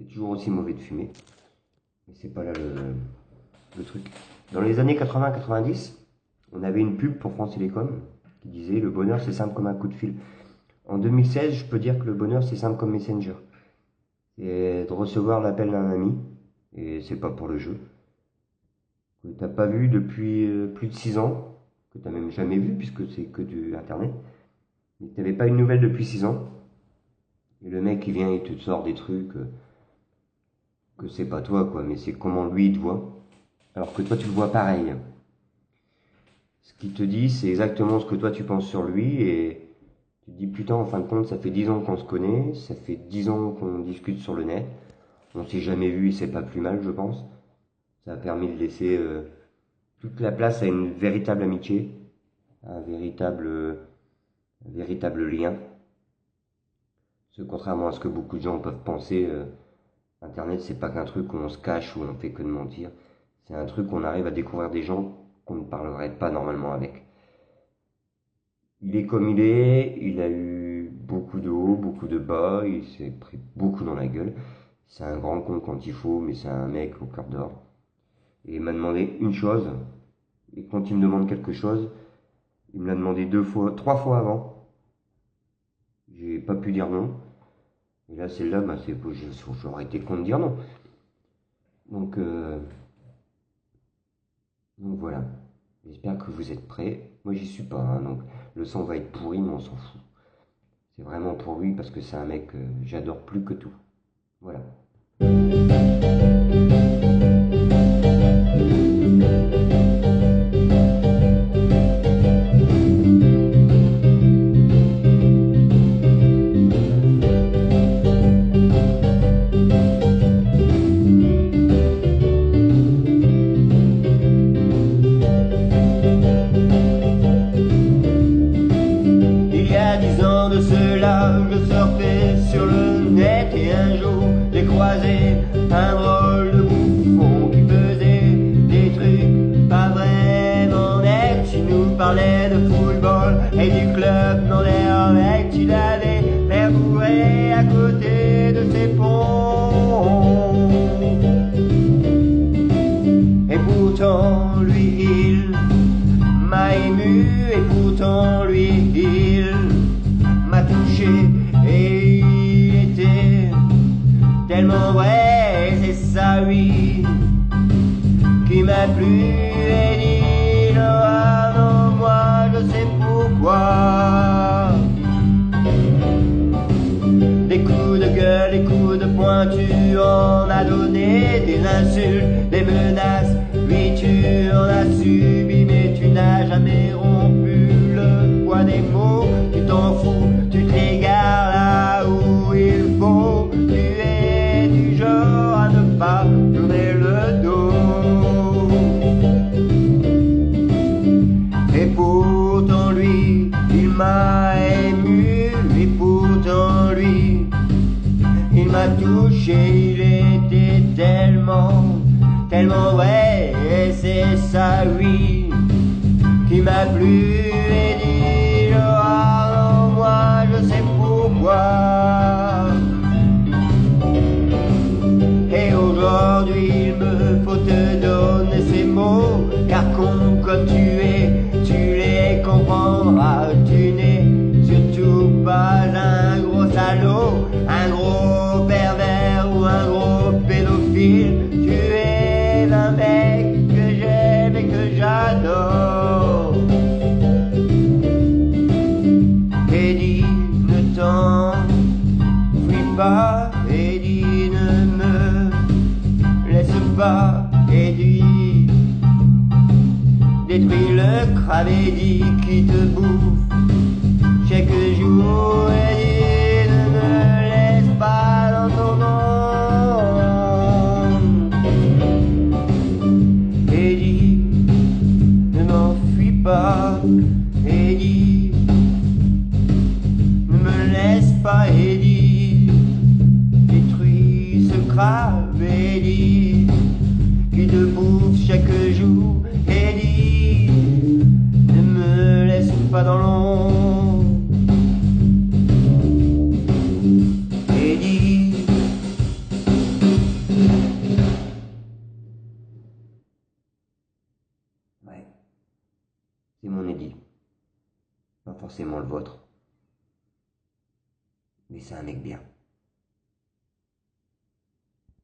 C'est toujours aussi mauvais de fumer. Mais c'est pas là le truc. Dans les années 80-90, on avait une pub pour France Télécom qui disait le bonheur c'est simple comme un coup de fil. En 2016, je peux dire que le bonheur c'est simple comme Messenger. C'est de recevoir l'appel d'un ami, et c'est pas pour le jeu, que t'as pas vu depuis plus de 6 ans, que t'as même jamais vu puisque c'est que du internet, mais que t'avais pas une nouvelle depuis 6 ans, et le mec il vient et te sort des trucs que c'est pas toi quoi, mais c'est comment lui il te voit, alors que toi tu le vois pareil. Ce qu'il te dit c'est exactement ce que toi tu penses sur lui, et tu te dis putain en fin de compte ça fait 10 ans qu'on se connaît, ça fait 10 ans qu'on discute sur le net, on s'est jamais vu et c'est pas plus mal je pense. Ça a permis de laisser toute la place à une véritable amitié, à un véritable lien. Parce que contrairement à ce que beaucoup de gens peuvent penser, Internet c'est pas qu'un truc où on se cache, où on fait que de mentir. C'est un truc où on arrive à découvrir des gens qu'on ne parlerait pas normalement avec. Il est comme il a eu beaucoup de hauts, beaucoup de bas, il s'est pris beaucoup dans la gueule. C'est un grand con quand il faut, mais c'est un mec au cœur d'or. Et il m'a demandé une chose, et quand il me demande quelque chose, il me l'a demandé 3 fois avant. J'ai pas pu dire non. Et là, celle-là, bah, j'aurais été con de dire non. Donc, voilà. J'espère que vous êtes prêts. Moi, j'y suis pas, hein, donc le son va être pourri, mais on s'en fout. C'est vraiment pour lui parce que c'est un mec que j'adore plus que tout. Voilà. De cela, je surfais sur le net et un jour j'ai croisé un drôle de bouffon qui faisait des trucs pas vraiment nets. Il nous parlait de football et du club Nandermec. Il allait faire bourrer à côté de ses ponts. Et pourtant lui il m'a ému, et pourtant lui il m'a touché, et il était tellement vrai, c'est ça oui qui m'a plu. Et dit ah non, moi je sais pourquoi. Des coups de gueule, des coups de poing, tu en as donné, des insultes, des menaces, oui tu en as subi, mais tu n'as jamais rompu le poids des mots. Tu t'en fous, tu te l'égares là où il faut. Tu es du genre à ne pas tourner le dos. Et pourtant lui, il m'a ému, et pourtant lui, il m'a touché. Il était tellement vrai, et c'est ça oui qui m'a plu. Et dit ah non, moi je sais pourquoi. Et aujourd'hui il me faut te donner ces mots, car con comme tu es, tu les comprendras. Tu n'es surtout pas un gros salaud, un gros pervers ou un gros pédophile. Tu es un mec que j'aime et que j'adore. Et dis ne t'enfuis pas, et dis ne me laisse pas, et dis détruis le cravédi qui te bouffe chaque jour. Et dis ne me laisse pas dans ton ombre. Et dis ne m'enfuis pas, et dis ne me laisse pas, et dis détruis ce cravédi qui te bouffe chaque jour. Et dis ne me laisse pas dans l'ombre. Et dis C'est mon Eddy. Pas forcément le vôtre. Mais c'est un mec bien.